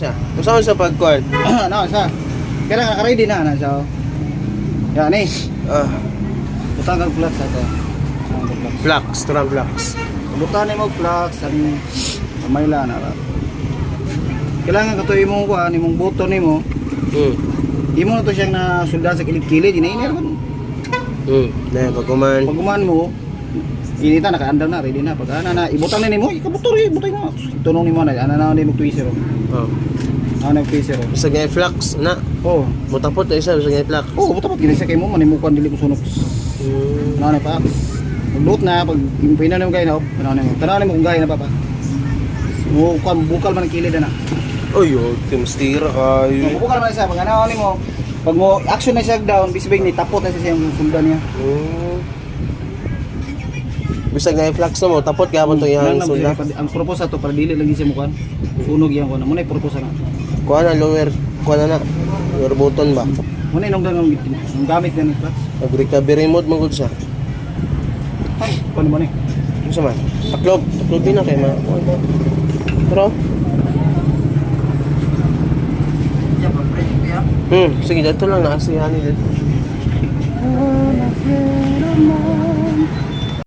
siya. Kung saan sa pagkuhan? Ano siya? Kaya naka-ready na siya. Yan eh. Butang kang flux ato. Flux, turang flux. Butang ni mo flux ani mayla na ra. Kailangan ka to imong kuan, imong buto nimo. Imo na to siyang na suldan sa kilid-kilid, ini man. Na pagkuman. Pagkuman mo, inita naka-andar na, ready na. Pag ana na ibutang ni nimo, ikabutor ibutang mo. Tunong nimo na, ana na mo twister. Ano twister? Sa ngay flux na. Oh, Butapot na isa sa ngay flux. oh, butapot gini sa kay mo man imo kuan dili ko sunod. Ano pa? Pagluto na, pag impina na mo gay na, tanaw mo kung gay na papa. Bukal man ang kilid na. Oy, timstira kayo. Bukal man siya, pag ano mo, pag mo action na siya down, bisibig ni tapot na siya yung sundan niya. Bisag ngay flux na mo, tapot gapon to yang sunda. Ang purpose ato para dili lagi siya mukan. Sunog yang kuan. Muna purpose na. Kuha na lower, kuha na. Lower button ba? Muna nung gamit na ni clutch. Nag-recovery mode mangod siya. Ay, kuan mo ni. Ano sa man? Taklog din na kay ma. Pero sige, dito lang naasihan nila.